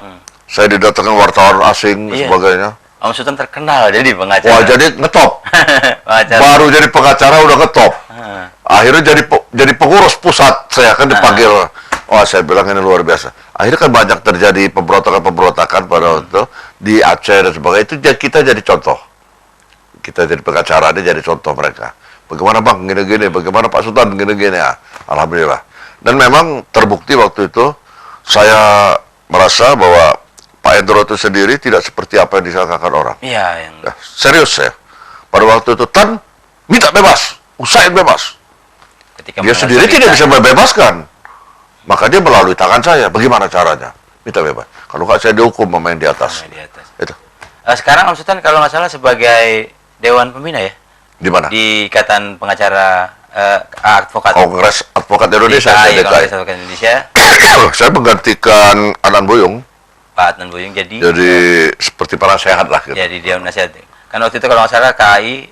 Saya didatangkan wartawan asing sebagainya. Om Sultan terkenal jadi pengacara. Wah, jadi ngetop. Baru jadi pengacara udah ngetop. Akhirnya jadi pengurus pusat, saya kan dipanggil. Wah, saya bilang ini luar biasa. Akhirnya kan banyak terjadi pemberontakan pada waktu itu di Aceh dan sebagainya. Itu kita jadi contoh. Kita jadi pengacara, dia jadi contoh mereka. Bagaimana Bang, gini-gini. Bagaimana Pak Sultan, gini-gini. Ya, alhamdulillah. Dan memang terbukti waktu itu, saya merasa bahwa Pak Hendro itu sendiri tidak seperti apa yang disangkakan orang. Iya. Ya, serius saya. Pada waktu itu, minta bebas. Usahain bebas. Dia sendiri tidak bisa membebaskan. Maka dia melalui tangan saya. Bagaimana caranya? Minta bebas. Kalau nggak saya dihukum main di atas. Itu. Sekarang Om Sultan kalau nggak salah sebagai Dewan Pembina ya? Di mana? Di Ikatan Pengacara Advokat. Kongres Advokat Indonesia. Kongres Advokat Indonesia. Saya menggantikan Adnan Buyung. Pak Adnan Buyung jadi seperti penasehat lah. Gitu. Jadi dia penasehat. Kan waktu itu kalau nggak salah KAI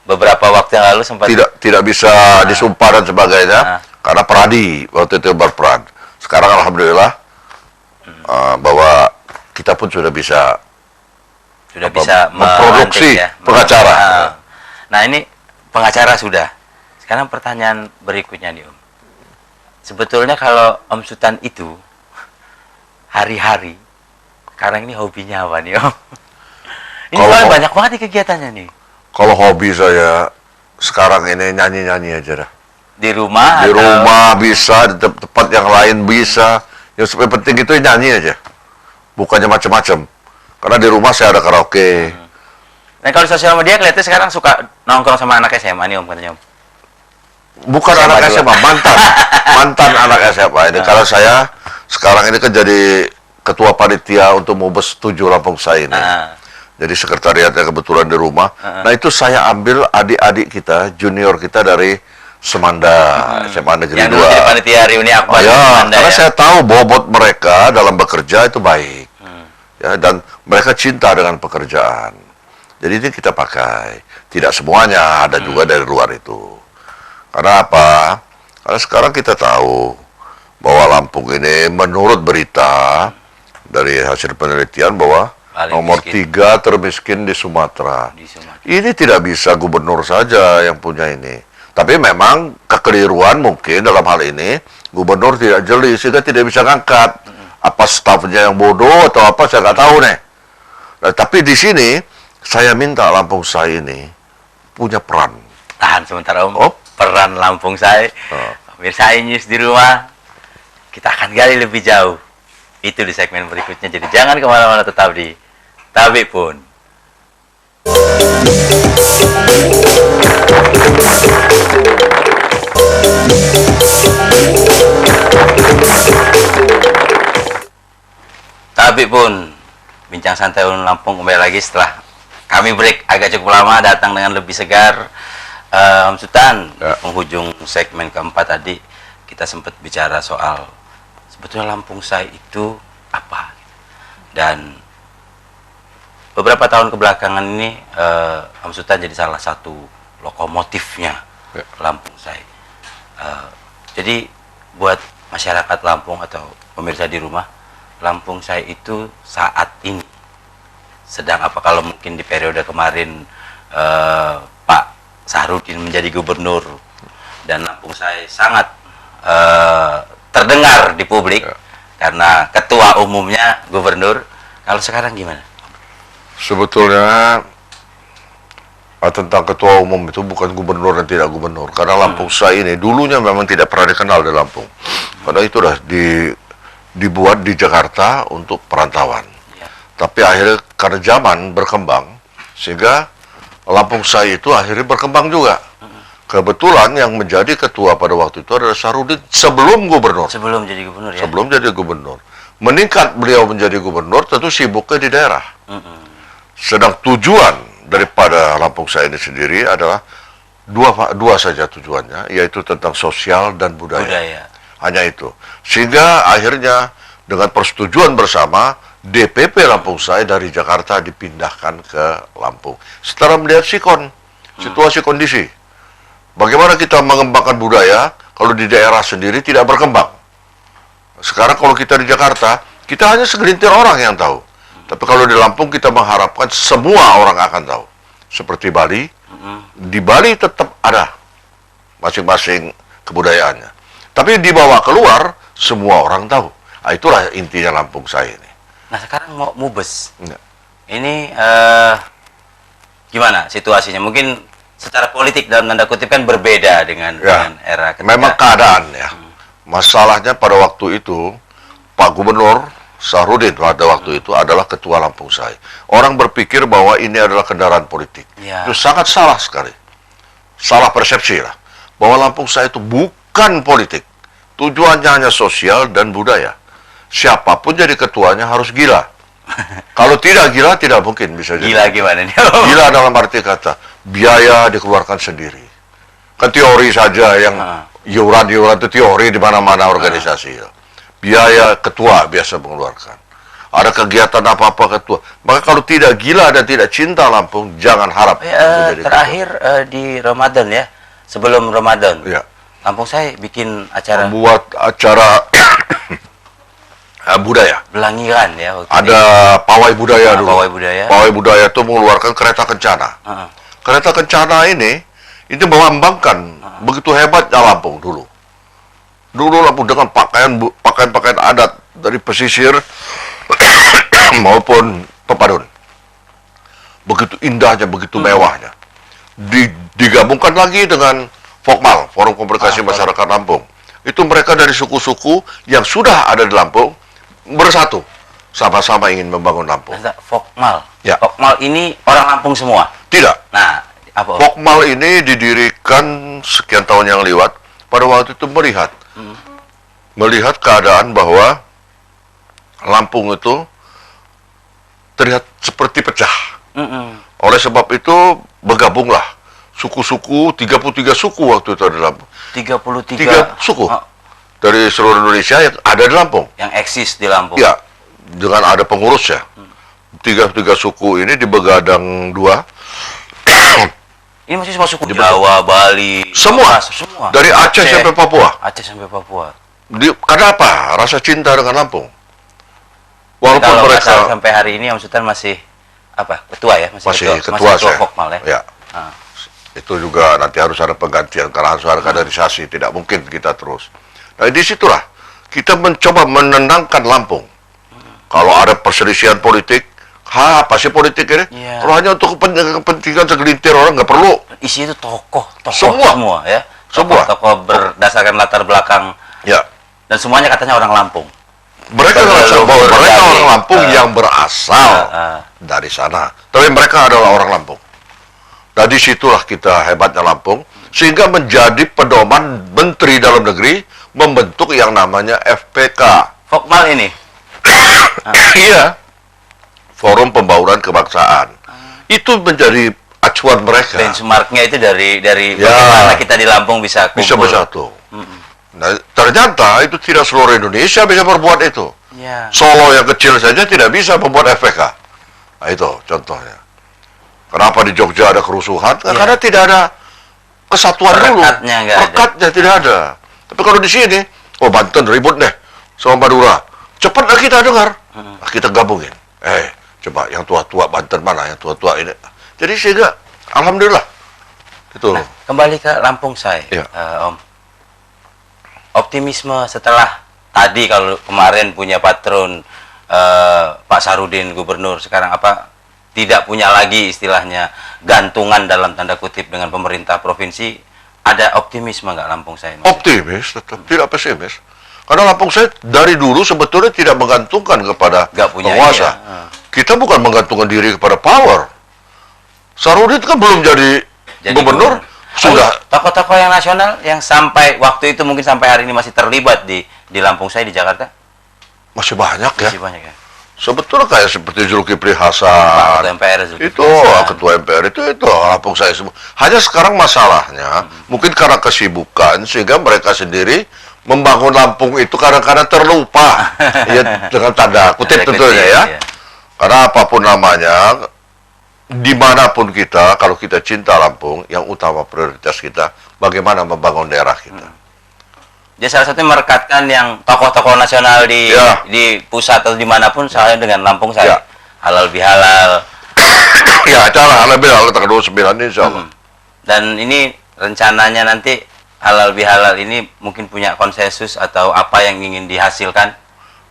beberapa waktu yang lalu sempat tidak bisa disumpah dan sebagainya karena Peradi waktu itu berperan. Sekarang alhamdulillah bahwa kita pun sudah bisa memproduksi pengacara. Nah, ini pengacara sudah. Sekarang pertanyaan berikutnya nih Om. Sebetulnya kalau Om Sutan itu hari-hari, sekarang ini hobinya apa nih Om? Ini kalau banyak banget nih kegiatannya nih. Kalau hobi saya sekarang ini nyanyi-nyanyi aja dah. Di rumah? Di rumah bisa, di tempat yang lain bisa. Yang penting itu nyanyi aja. Bukannya macam-macam. Karena di rumah saya ada karaoke. Nah, kalau sosial media kelihatannya sekarang suka nongkrong sama anak SMA nih Om katanya Om. Bukan SMA anak SMA, mantan anak SMA ini. Kalau saya sekarang ini kan jadi ketua panitia untuk Mubes 7 Lampung Sai ini. Jadi sekretariatnya kebetulan di rumah. Nah itu saya ambil adik-adik kita, junior kita dari Semanda, SMA Negeri 2. Yang dulu jadi panitia reuni akbar ya, Semanda, karena saya tahu bobot mereka dalam bekerja itu baik. Ya, dan mereka cinta dengan pekerjaan. Jadi ini kita pakai. Tidak semuanya, ada juga dari luar itu. Karena apa? Karena sekarang kita tahu bahwa Lampung ini menurut berita dari hasil penelitian bahwa nomor 3 termiskin di Sumatera. Ini tidak bisa gubernur saja yang punya ini. Tapi memang kekeliruan mungkin dalam hal ini gubernur tidak jeli sehingga tidak bisa ngangkat. Apa stafnya yang bodoh atau apa saya nggak tahu nih. Nah, tapi di sini saya minta Lampung Sai ini punya peran. Tahan sebentar Om. Peran Lampung Sai. Pemirsa News di rumah, kita akan gali lebih jauh. Itu di segmen berikutnya. Jadi jangan kemana-mana, tetap di Tabik Pun. Tabik Pun, bincang santai Lampung kembali lagi setelah kami break agak cukup lama, datang dengan lebih segar. Om Sutan, penghujung segmen keempat tadi kita sempat bicara soal sebetulnya Lampung Sai itu apa, dan beberapa tahun kebelakangan ini Om Sutan jadi salah satu lokomotifnya Lampung Sai. Jadi buat masyarakat Lampung atau pemirsa di rumah, Lampung Sai itu saat ini sedang apa? Kalau mungkin di periode kemarin Pak Sahrudin menjadi gubernur dan Lampung Sai sangat terdengar di publik karena ketua umumnya gubernur. Kalau sekarang gimana? Sebetulnya tentang ketua umum itu bukan gubernur dan tidak gubernur, karena Lampung Sai ini dulunya memang tidak pernah dikenal di Lampung. Padahal itu sudah dibuat di Jakarta untuk perantauan. Tapi akhirnya karena zaman berkembang sehingga Lampung Sai itu akhirnya berkembang juga. Kebetulan yang menjadi ketua pada waktu itu adalah Sahrudin sebelum gubernur. Sebelum jadi gubernur ya? Sebelum jadi gubernur. Meningkat beliau menjadi gubernur, tentu sibuknya di daerah. Sedang tujuan daripada Lampung Sai ini sendiri adalah dua saja tujuannya, yaitu tentang sosial dan budaya. Hanya itu. Sehingga akhirnya dengan persetujuan bersama, DPP Lampung Sai dari Jakarta dipindahkan ke Lampung. Setelah melihat situasi kondisi, bagaimana kita mengembangkan budaya kalau di daerah sendiri tidak berkembang. Sekarang kalau kita di Jakarta, kita hanya segelintir orang yang tahu. Tapi kalau di Lampung kita mengharapkan semua orang akan tahu. Seperti Bali, di Bali tetap ada masing-masing kebudayaannya. Tapi dibawa keluar, semua orang tahu. Nah, itulah intinya Lampung Sai ini. Nah sekarang mau Mubes, ini gimana situasinya? Mungkin secara politik dalam tanda kutip kan berbeda dengan era ketika. Memang keadaan ya. Masalahnya pada waktu itu Pak Gubernur Sahrudin pada waktu itu adalah ketua Lampung Sai. Orang berpikir bahwa ini adalah kendaraan politik. Itu sangat salah sekali. Salah persepsi lah. Bahwa Lampung Sai itu bukan politik. Tujuannya hanya sosial dan budaya. Siapapun jadi ketuanya harus gila. Kalau tidak gila, tidak mungkin bisa jadi. Gila gimana nih? Gila dalam arti kata, biaya dikeluarkan sendiri. Kan teori saja yang iuran itu teori di mana-mana organisasi. Biaya ketua biasa mengeluarkan. ada kegiatan apa-apa ketua. Maka kalau tidak gila dan tidak cinta Lampung, jangan harap. Terakhir di Ramadan ya, sebelum Ramadan, Ya. Lampung saya bikin acara Membuat acara budaya. Belangiran ya. Waktu Ada pawai budaya dulu. Pawai budaya. Pawai budaya itu mengeluarkan kereta kencana. Kereta kencana ini melambangkan begitu hebatnya Lampung dulu. Dulu Lampung dengan pakaian adat dari pesisir maupun pepadun. Begitu indahnya, begitu mewahnya. Digabungkan lagi dengan Fokmal, Forum Komunikasi Masyarakat Lampung. Itu mereka dari suku-suku yang sudah ada di Lampung bersatu, sama-sama ingin membangun Lampung. Fokmal. Ya. Fokmal ini orang Lampung semua. Tidak. Nah, apa? Fokmal ini didirikan sekian tahun yang lewat. Pada waktu itu melihat keadaan bahwa Lampung itu terlihat seperti pecah. Oleh sebab itu bergabunglah suku-suku, 33 suku waktu itu ada di Lampung. 33 suku dari seluruh Indonesia yang ada di Lampung. yang eksis di Lampung. Ya, dengan ada pengurusnya. 33 suku ini dibegadang dua. Ini masih semua suku Jawa, Bali, Semua. semua. Dari Aceh sampai Papua. Aceh sampai Papua. Kenapa? Rasa cinta dengan Lampung. Walaupun Kalau nggak mereka salah sampai hari ini Om Sultan masih apa? Ketua ya? masih ketua saya. Fokmal ya? Ya. Itu juga nanti harus ada penggantian karena harus ada kaderisasi. Tidak mungkin kita terus. Nah, disitulah kita mencoba menenangkan Lampung. Kalau ada perselisihan politik, apa sih politik ini? Iya. Kalau hanya untuk kepentingan segelintir orang, nggak perlu. Isinya itu tokoh Semua. semua ya. Semua. Tokoh berdasarkan latar belakang Ya. dan semuanya katanya orang Lampung. Mereka merasa bahwa mereka orang Lampung yang berasal dari sana. Tapi mereka adalah orang Lampung. Nah, disitulah kita hebatnya Lampung. Sehingga menjadi pedoman Menteri Dalam Negeri membentuk yang namanya FPK. Fokmal ini? Iya. Forum Pembauran Kebangsaan. Itu menjadi acuan mereka. Benchmarknya itu dari Ya. bagaimana kita di Lampung bisa kumpul. Bisa bersatu. Nah, ternyata itu tidak seluruh Indonesia bisa berbuat itu. Ya. Solo yang kecil saja tidak bisa membuat FPK. Nah, itu contohnya. Kenapa di Jogja ada kerusuhan? Karena tidak ada kesatuan dulu. Perekatnya nggak ada. Perekatnya tidak ada. Tapi kalau di sini, Banten ribut deh sama Madura. Cepatlah kita dengar. Nah, kita gabungin. Coba yang tua-tua Banten mana? Yang tua-tua ini. Jadi sehingga, alhamdulillah. Itu. Nah, kembali ke Lampung saya, Ya. Om. Optimisme setelah tadi kalau kemarin punya patron Pak Sarudin Gubernur, sekarang apa tidak punya lagi istilahnya gantungan dalam tanda kutip dengan pemerintah provinsi, ada optimisme nggak Lampung saya? Optimis, tetap tidak pesimis. Karena Lampung saya dari dulu sebetulnya tidak menggantungkan kepada Nggak punya penguasa. Kita bukan menggantungkan diri kepada power. Sarudin kan belum jadi gubernur, sudah. Tokoh-tokoh yang nasional yang sampai waktu itu mungkin sampai hari ini masih terlibat di Lampung saya di Jakarta Masih banyak ya. masih banyak ya. Sebetulnya kayak seperti Zulkifli Pak Hasan, Ketua MPR Zulkifli itu Hasan. ketua MPR itu Lampung saya semua. Hanya sekarang masalahnya mungkin karena kesibukan sehingga mereka sendiri membangun Lampung itu kadang-kadang terlupa. Ya, dengan tanda kutip Ada tentunya kecil, ya. ya. Karena apapun namanya, dimanapun kita, kalau kita cinta Lampung, yang utama prioritas kita bagaimana membangun daerah kita. Dia salah satunya merekatkan yang tokoh-tokoh nasional di Ya. di pusat atau dimanapun, soalnya dengan Lampung Ya. saya. Halal bihalal. Ya, acara halal bihalal tanggal 29 ini insya Allah. Dan ini rencananya nanti halal bihalal ini mungkin punya konsensus atau apa yang ingin dihasilkan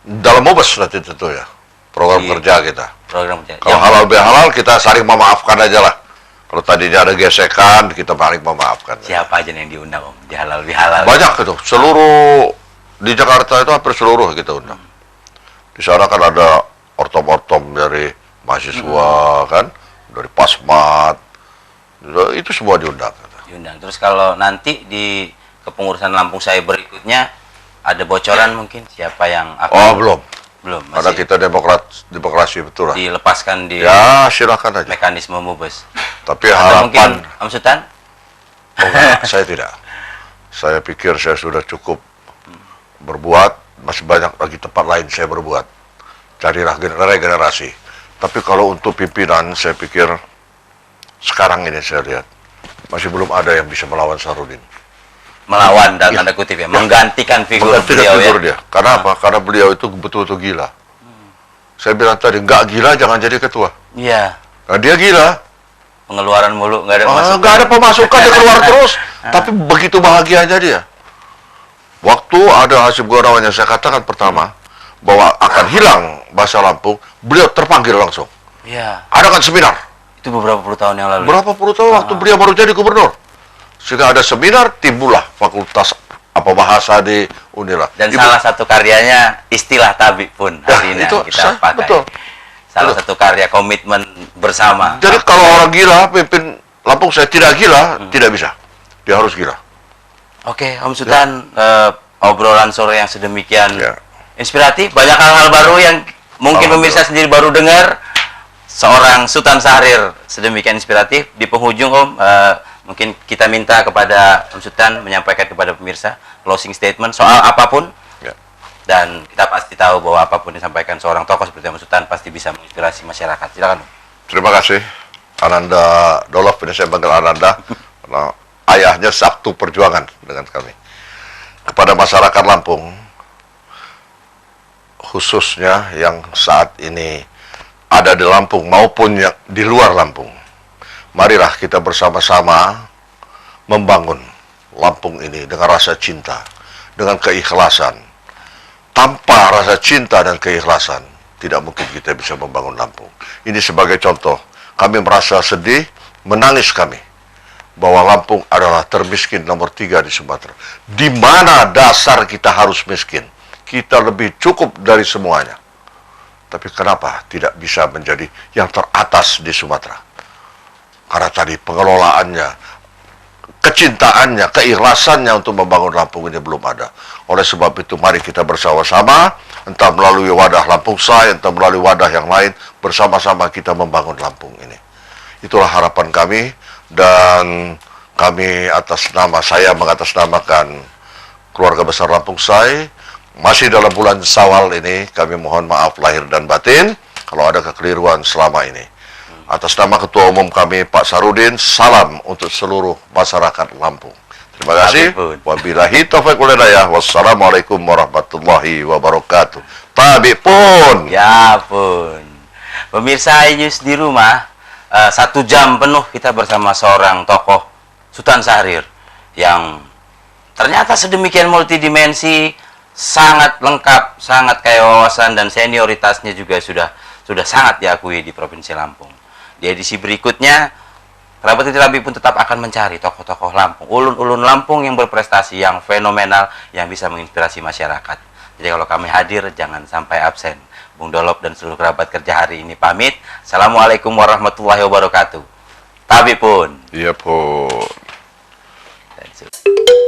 Dalam Mubes nanti tentu ya, program Di- kerja kita. program kerja. Kalau halal bihalal kita saling memaafkan aja lah. Kalau tadinya ada gesekan, kita saling memaafkan. Siapa aja yang diundang Om di halal bihalal? Banyak itu, seluruh di Jakarta itu hampir seluruh kita undang. Di sana kan ada ortom-ortom dari mahasiswa kan, dari Pasmat, itu semua diundang. Diundang. Terus kalau nanti di kepengurusan Lampung saya berikutnya ada bocoran mungkin siapa yang akan Oh belum, belum karena masih kita demokrasi betul lah. dilepaskan di Ya silakan aja. mekanisme Mubes. Tapi Atau mungkin harapan, Om Sultan saya tidak. Saya pikir saya sudah cukup berbuat, masih banyak lagi tempat lain saya berbuat. carilah regenerasi. Tapi kalau untuk pimpinan, saya pikir sekarang ini saya lihat masih belum ada yang bisa melawan Sarudin. Melawan dan tanda kutip ya, menggantikan figur beliau figur ya. dia. Karena apa? Karena beliau itu betul-betul gila. Saya bilang tadi, nggak gila jangan jadi ketua. Iya. Nah, dia gila. Pengeluaran mulu, nggak ada pemasukan. Nggak ada pemasukan, dia keluar terus. Tapi begitu bahagianya dia. Waktu ada Hasyim Gunawan yang saya katakan pertama, bahwa akan hilang bahasa Lampung, beliau terpanggil langsung. Iya. Adakan seminar. Itu beberapa puluh tahun yang lalu. Berapa puluh tahun waktu beliau baru jadi gubernur. Sehingga ada seminar, timbullah fakultas apa bahasa di Unila. Dan salah satu karyanya istilah tabik pun hari ini itu kita pakai. betul. Salah satu karya komitmen bersama. Jadi kalau orang gila, pimpin Lampung saya tidak gila, tidak bisa. Dia harus gila. Oke, Om Sultan, obrolan sore yang sedemikian Ya. inspiratif, banyak hal-hal baru yang mungkin pemirsa sendiri baru dengar. Seorang Sultan Syahrir sedemikian inspiratif. Di penghujung Om, mungkin kita minta kepada Om Sultan menyampaikan kepada pemirsa closing statement soal apapun. Ya. Dan kita pasti tahu bahwa apapun yang disampaikan seorang tokoh seperti Om Sultan pasti bisa menginspirasi masyarakat. Silakan Om. Terima kasih Ananda Dolof, ini saya panggil Ananda karena ayahnya Sabtu perjuangan dengan kami. Kepada masyarakat Lampung, khususnya yang saat ini ada di Lampung maupun yang di luar Lampung, marilah kita bersama-sama membangun Lampung ini dengan rasa cinta, dengan keikhlasan. Tanpa rasa cinta dan keikhlasan, tidak mungkin kita bisa membangun Lampung. Ini sebagai contoh, kami merasa sedih, menangis kami, bahwa Lampung adalah termiskin nomor 3 di Sumatera. Di mana dasar kita harus miskin? Kita lebih cukup dari semuanya. Tapi kenapa tidak bisa menjadi yang teratas di Sumatera? Karena tadi pengelolaannya, kecintaannya, keikhlasannya untuk membangun Lampung ini belum ada. Oleh sebab itu mari kita bersama-sama, entah melalui wadah Lampung Say, entah melalui wadah yang lain, bersama-sama kita membangun Lampung ini. Itulah harapan kami, dan kami atas nama, saya mengatasnamakan keluarga besar Lampung Say, masih dalam bulan Syawal ini, kami mohon maaf lahir dan batin kalau ada kekeliruan selama ini. Atas nama Ketua Umum kami, Pak Sarudin, salam untuk seluruh masyarakat Lampung. Terima kasih. Wabillahi taufiq wal hidayah. Wassalamualaikum warahmatullahi wabarakatuh. Tabi pun. Ya pun. Pemirsa iNews di rumah, 1 jam penuh kita bersama seorang tokoh Sultan Syahrir yang ternyata sedemikian multidimensi, sangat lengkap, sangat kaya wawasan, dan senioritasnya juga sudah sangat diakui di Provinsi Lampung. Di edisi berikutnya, Kerabat Tabik pun tetap akan mencari tokoh-tokoh Lampung, ulun-ulun Lampung yang berprestasi, yang fenomenal, yang bisa menginspirasi masyarakat. Jadi kalau kami hadir, jangan sampai absen. Bung Dolop dan seluruh kerabat kerja hari ini pamit. Assalamualaikum warahmatullahi wabarakatuh. Tabik pun. Iya pun. That's it.